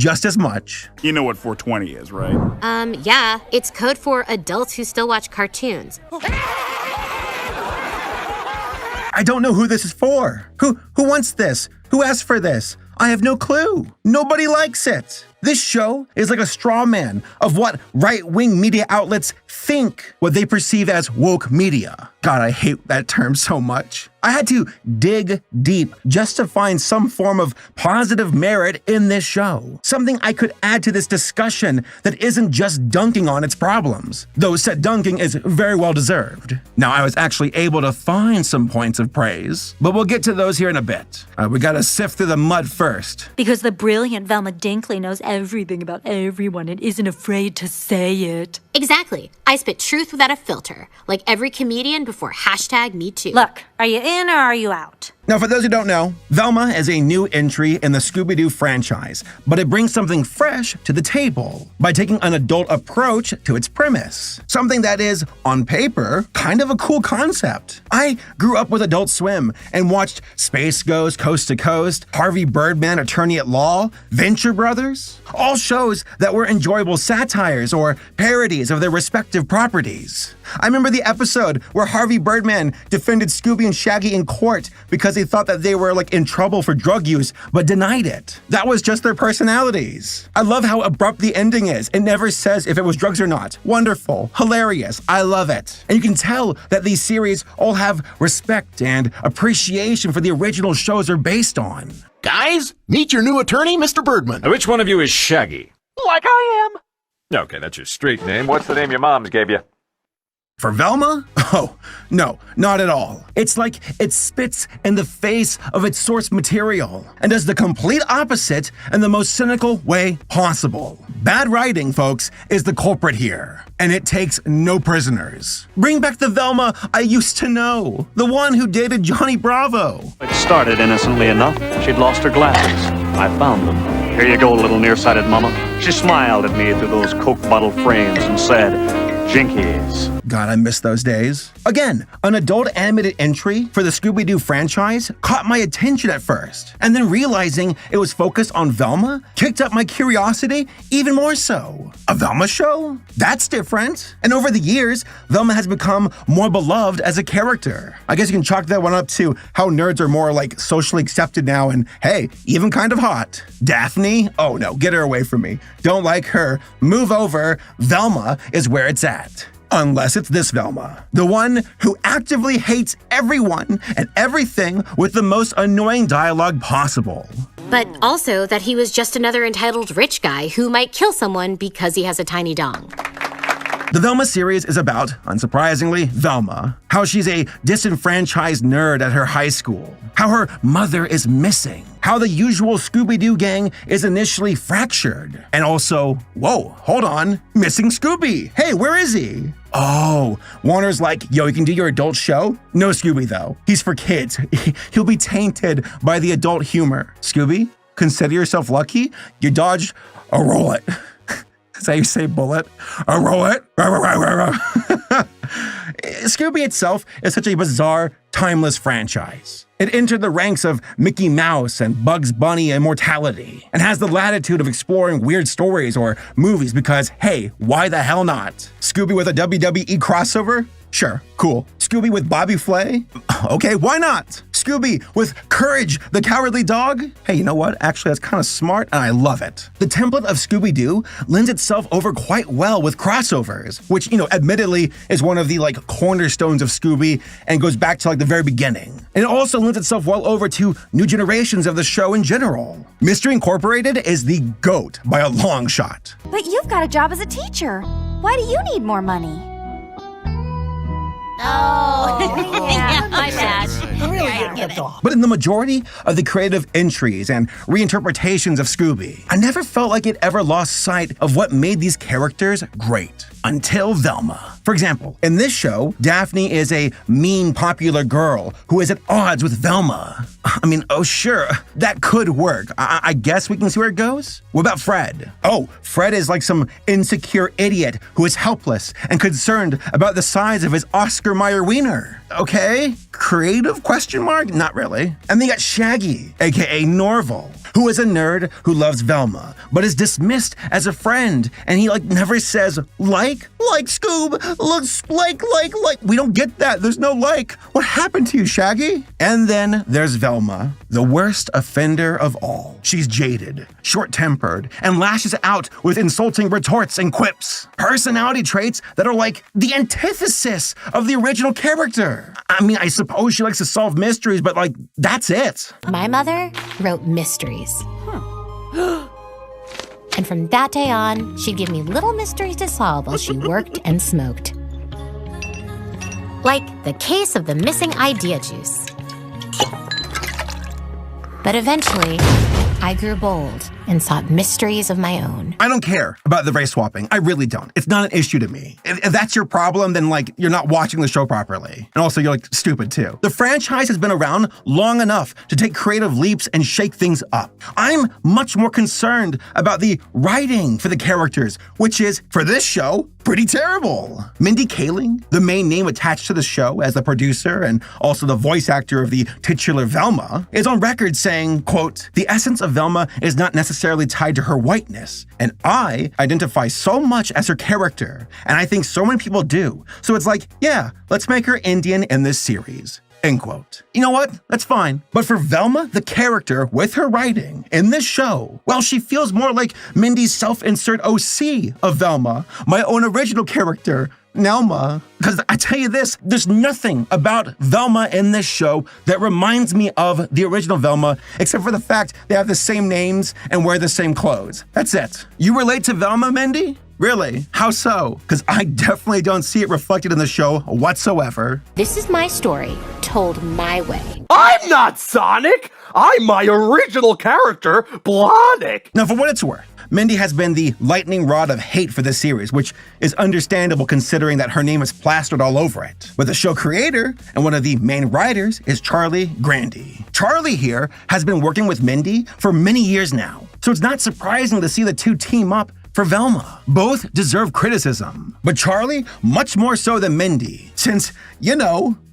just as much. You know what 420 is, right? Yeah. It's code for adults who still watch cartoons. I don't know who this is for. Who wants this? Who asked for this? I have no clue. Nobody likes it. This show is like a straw man of what right-wing media outlets think, what they perceive as woke media. God, I hate that term so much. I had to dig deep just to find some form of positive merit in this show. Something I could add to this discussion that isn't just dunking on its problems, though said dunking is very well deserved. Now, I was actually able to find some points of praise, but we'll get to those here in a bit. We gotta sift through the mud first. Because the brilliant Velma Dinkley knows everything about everyone and isn't afraid to say it. Exactly. I spit truth without a filter, like every comedian before #MeToo. Look, are you in or are you out? Now, for those who don't know, Velma is a new entry in the Scooby-Doo franchise, but it brings something fresh to the table by taking an adult approach to its premise. Something that is, on paper, kind of a cool concept. I grew up with Adult Swim and watched Space Ghost Coast to Coast, Harvey Birdman Attorney at Law, Venture Brothers, all shows that were enjoyable satires or parodies of their respective properties. I remember the episode where Harvey Birdman defended Scooby and Shaggy in court because he thought that they were in trouble for drug use, but denied it. That was just their personalities. I love how abrupt the ending is. It never says if it was drugs or not. Wonderful, hilarious, I love it. And you can tell that these series all have respect and appreciation for the original shows they're based on. Guys, meet your new attorney, Mr. Birdman. Which one of you is Shaggy? Like I am. Okay, that's your street name. What's the name your mom's gave you? For Velma? Oh, no, not at all. It's like it spits in the face of its source material and does the complete opposite in the most cynical way possible. Bad writing, folks, is the culprit here, and it takes no prisoners. Bring back the Velma I used to know, the one who dated Johnny Bravo. It started innocently enough. She'd lost her glasses. I found them. Here you go, little nearsighted mama. She smiled at me through those Coke bottle frames and said, "JINKIES." God, I miss those days. Again, an adult animated entry for the Scooby-Doo franchise caught my attention at first, and then realizing it was focused on Velma kicked up my curiosity even more so. A Velma show? That's different. And over the years, Velma has become more beloved as a character. I guess you can chalk that one up to how nerds are more socially accepted now and, hey, even kind of hot. Daphne? Oh no, get her away from me. Don't like her. Move over. Velma is where it's at. Unless it's this Velma, the one who actively hates everyone and everything with the most annoying dialogue possible. But also that he was just another entitled rich guy who might kill someone because he has a tiny dong. The Velma series is about, unsurprisingly, Velma. How she's a disenfranchised nerd at her high school. How her mother is missing. How the usual Scooby-Doo gang is initially fractured. And also, whoa, hold on, missing Scooby. Hey, where is he? Oh, Warner's like, yo, you can do your adult show? No Scooby, though. He's for kids. He'll be tainted by the adult humor. Scooby, consider yourself lucky. You dodged a rollet. Is that how you say bullet? A rollet? Scooby itself is such a bizarre, timeless franchise. It entered the ranks of Mickey Mouse and Bugs Bunny immortality and has the latitude of exploring weird stories or movies because, hey, why the hell not? Scooby with a WWE crossover? Sure, cool. Scooby with Bobby Flay? Okay, why not? Scooby with Courage, the Cowardly Dog? Hey, you know what? Actually, that's kind of smart, and I love it. The template of Scooby-Doo lends itself over quite well with crossovers, which, admittedly is one of the, cornerstones of Scooby and goes back to, the very beginning. And it also lends itself well over to new generations of the show in general. Mystery Incorporated is the GOAT by a long shot. But you've got a job as a teacher. Why do you need more money? Oh, yeah, my bad. But in the majority of the creative entries and reinterpretations of Scooby, I never felt like it ever lost sight of what made these characters great. Until Velma. For example, in this show, Daphne is a mean, popular girl who is at odds with Velma. I mean, oh sure, that could work. I guess we can see where it goes. What about Fred? Oh, Fred is like some insecure idiot who is helpless and concerned about the size of his Oscar Mayer wiener. Okay, creative Question mark? Not really. And then you got Shaggy, aka Norval, who is a nerd who loves Velma, but is dismissed as a friend, and he never says like Scoob, looks like. We don't get that. There's no like. What happened to you, Shaggy? And then there's Velma, the worst offender of all. She's jaded, short-tempered, and lashes out with insulting retorts and quips. Personality traits that are like the antithesis of the original character. I mean, I suppose she likes to solve mysteries, but that's it. My mother wrote mysteries. And from that day on, she'd give me little mysteries to solve while she worked and smoked. Like the case of the missing idea juice. But eventually, I grew bold and sought mysteries of my own. I don't care about the race swapping. I really don't. It's not an issue to me. If that's your problem, then you're not watching the show properly. And also you're stupid too. The franchise has been around long enough to take creative leaps and shake things up. I'm much more concerned about the writing for the characters, which is, for this show, pretty terrible. Mindy Kaling, the main name attached to the show as the producer and also the voice actor of the titular Velma, is on record saying, quote, "The essence of Velma is not necessarily tied to her whiteness, and I identify so much as her character, and I think so many people do. So it's yeah, let's make her Indian in this series." End quote. You know what? That's fine. But for Velma, the character, with her writing in this show, well, she feels more like Mindy's self-insert OC of Velma, my own original character, Nelma. Because I tell you this, there's nothing about Velma in this show that reminds me of the original Velma, except for the fact they have the same names and wear the same clothes. That's it. You relate to Velma, Mindy? Really? How so? Because I definitely don't see it reflected in the show whatsoever. This is my story, told my way. I'm not Sonic! I'm my original character, Blonic! Now, for what it's worth, Mindy has been the lightning rod of hate for this series, which is understandable considering that her name is plastered all over it. But the show creator and one of the main writers is Charlie Grandy. Charlie here has been working with Mindy for many years now, so it's not surprising to see the two team up for Velma. Both deserve criticism, but Charlie much more so than Mindy, since,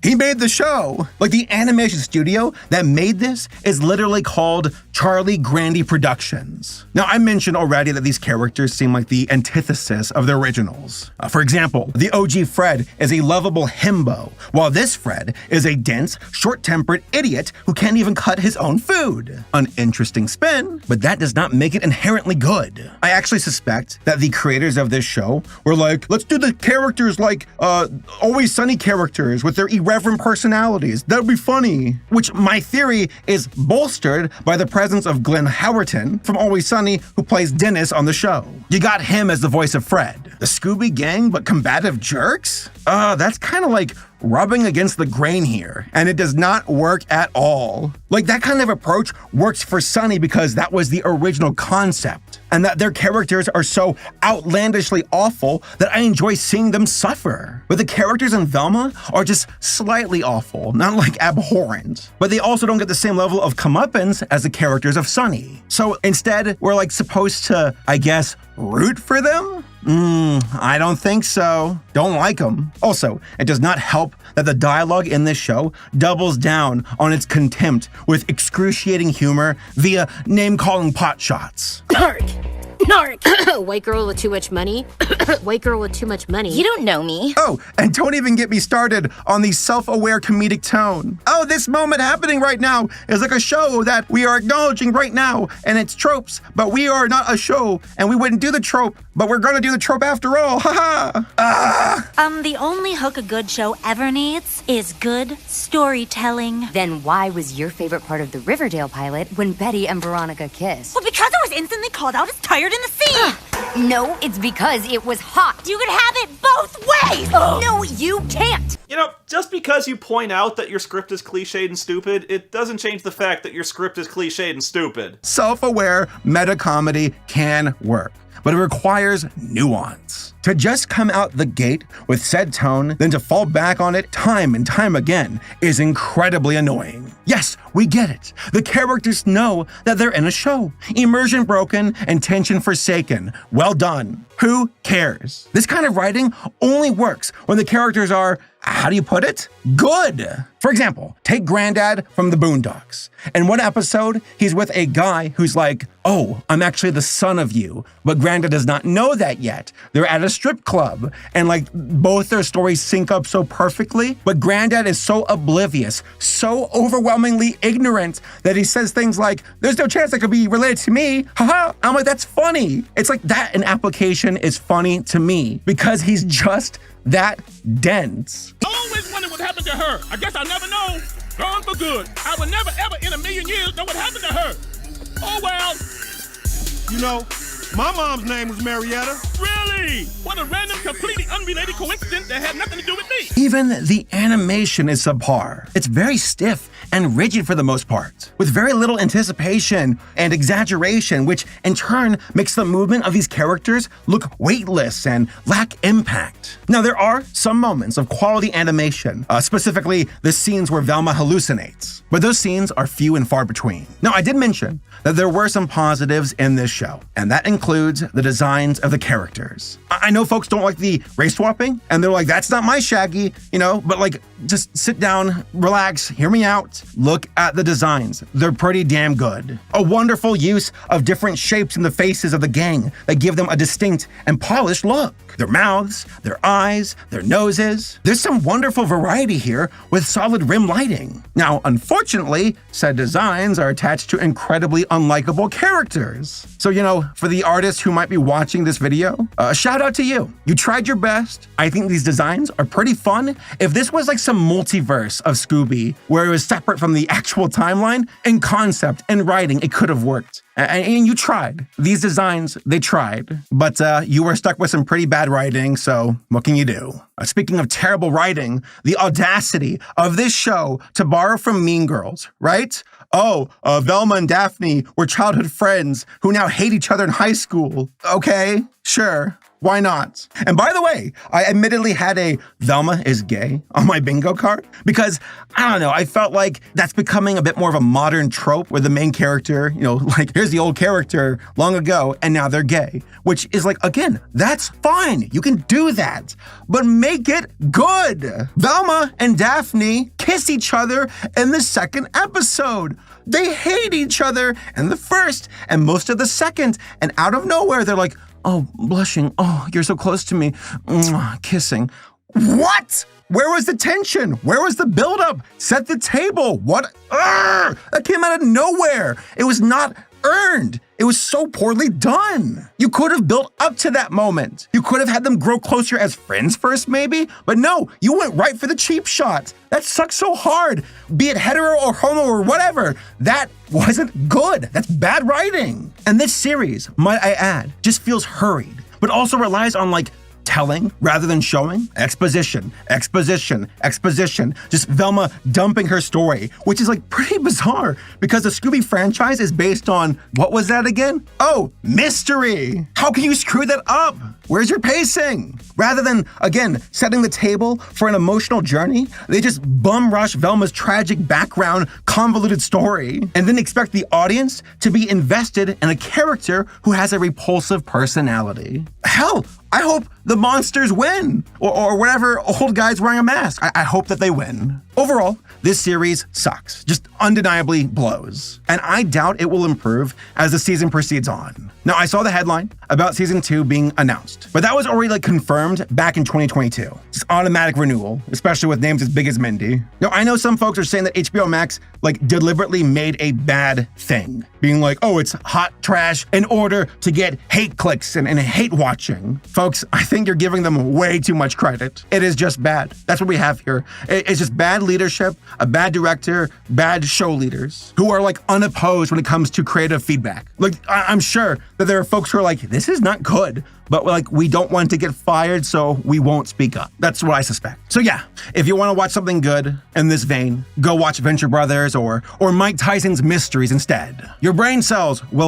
he made the show. The animation studio that made this is literally called Charlie Grandy Productions. Now, I mentioned already that these characters seem like the antithesis of the originals. For example, the OG Fred is a lovable himbo, while this Fred is a dense, short-tempered idiot who can't even cut his own food. An interesting spin, but that does not make it inherently good. I actually suspect that the creators of this show were let's do the characters Always Sunny characters with their irreverent personalities. That would be funny. Which my theory is bolstered by the presence of Glenn Howerton from Always Sunny, who plays Dennis on the show. You got him as the voice of Fred. The Scooby Gang, but combative jerks? That's kind of rubbing against the grain here, and it does not work at all. That kind of approach works for Sunny because that was the original concept, and that their characters are so outlandishly awful that I enjoy seeing them suffer. But the characters in Velma are just slightly awful, not abhorrent. But they also don't get the same level of comeuppance as the characters of Sunny. So instead, we're supposed to, I guess, root for them? I don't think so. Don't like them. Also, it does not help that the dialogue in this show doubles down on its contempt with excruciating humor via name-calling pot shots. Narc! White girl with too much money? White girl with too much money. You don't know me. Oh, and don't even get me started on the self-aware comedic tone. Oh, this moment happening right now is like a show that we are acknowledging right now, and it's tropes, but we are not a show, and we wouldn't do the trope, but we're gonna do the trope after all. Haha. The only hook a good show ever needs is good storytelling. Then why was your favorite part of the Riverdale pilot when Betty and Veronica kissed? Well, because I was instantly called out as tired in the scene. No, it's because it was hot. You can have it both ways. No, you can't. Just because you point out that your script is cliched and stupid, it doesn't change the fact that your script is cliched and stupid. Self-aware meta comedy can work, but it requires nuance. To just come out the gate with said tone, then to fall back on it time and time again is incredibly annoying. Yes, we get it. The characters know that they're in a show. Immersion broken and tension forsaken. Well done. Who cares? This kind of writing only works when the characters are, how do you put it? Good. For example, take Granddad from the Boondocks. In one episode, he's with a guy who's like, oh, I'm actually the son of you, but Granddad does not know that yet. They're at a strip club, and like both their stories sync up so perfectly, but Granddad is so oblivious, so overwhelmingly ignorant that he says things like, there's no chance that could be related to me, haha. I'm like, that's funny. It's like that in application is funny to me because he's just that dense. Always wondered what happened to her. I guess I'll never know. Gone for good. I will never ever in a million years know what happened to her. Oh well. You know, my mom's name was Marietta. Really? What a random, completely unrelated coincidence that had nothing to do with me. Even the animation is subpar. It's very stiff and rigid for the most part, with very little anticipation and exaggeration, which in turn makes the movement of these characters look weightless and lack impact. Now, there are some moments of quality animation, specifically the scenes where Velma hallucinates, but those scenes are few and far between. Now, I did mention that there were some positives in this show, and that includes the designs of the characters. I know folks don't like the race swapping, and they're like, that's not my Shaggy, but like, just sit down, relax, hear me out. Look at the designs. They're pretty damn good. A wonderful use of different shapes in the faces of the gang that give them a distinct and polished look. Their mouths, their eyes, their noses. There's some wonderful variety here with solid rim lighting. Now, unfortunately, said designs are attached to incredibly unlikable characters. So, for the artists who might be watching this video, shout out to you. You tried your best. I think these designs are pretty fun. If this was like some multiverse of Scooby, where it was separate from the actual timeline, in concept and writing, it could have worked. And you tried. These designs, they tried. But you were stuck with some pretty bad writing, so what can you do? Speaking of terrible writing, the audacity of this show to borrow from Mean Girls, right? Oh, Velma and Daphne were childhood friends who now hate each other in high school. Okay, sure. Why not? And by the way, I admittedly had a Velma is gay on my bingo card because, I don't know, I felt like that's becoming a bit more of a modern trope where the main character, like here's the old character long ago and now they're gay, which is like, again, that's fine. You can do that, but make it good. Velma and Daphne kiss each other in the second episode. They hate each other in the first and most of the second, and out of nowhere, they're like, oh, blushing. Oh, you're so close to me. Mwah, kissing. What? Where was the tension? Where was the buildup? Set the table. What? That came out of nowhere. It was not earned. It was so poorly done. You could have built up to that moment. You could have had them grow closer as friends first, maybe. But no, you went right for the cheap shot. That sucks so hard. Be it hetero or homo or whatever. That wasn't good. That's bad writing. And this series, might I add, just feels hurried, but also relies on telling rather than showing. Exposition, exposition, exposition. Just Velma dumping her story, which is pretty bizarre because the Scooby franchise is based on, what was that again? Oh, mystery. How can you screw that up? Where's your pacing? Rather than, again, setting the table for an emotional journey, they just bum rush Velma's tragic background, convoluted story, and then expect the audience to be invested in a character who has a repulsive personality. Hell, I hope the monsters win, or whatever old guy's wearing a mask. I hope that they win. Overall, this series sucks, just undeniably blows, and I doubt it will improve as the season proceeds on. Now, I saw the headline about season 2 being announced, but that was already confirmed back in 2022. Just automatic renewal, especially with names as big as Mindy. Now, I know some folks are saying that HBO Max deliberately made a bad thing, being oh, it's hot trash in order to get hate clicks and hate watching. Folks, I think you're giving them way too much credit. It is just bad. That's what we have here. It's just bad leadership, a bad director, bad show leaders who are unopposed when it comes to creative feedback. I'm sure that there are folks who are this is not good, but we don't want to get fired, so we won't speak up. That's what I suspect. So yeah, if you want to watch something good in this vein, go watch Venture Brothers or Mike Tyson's Mysteries instead. Your brain cells will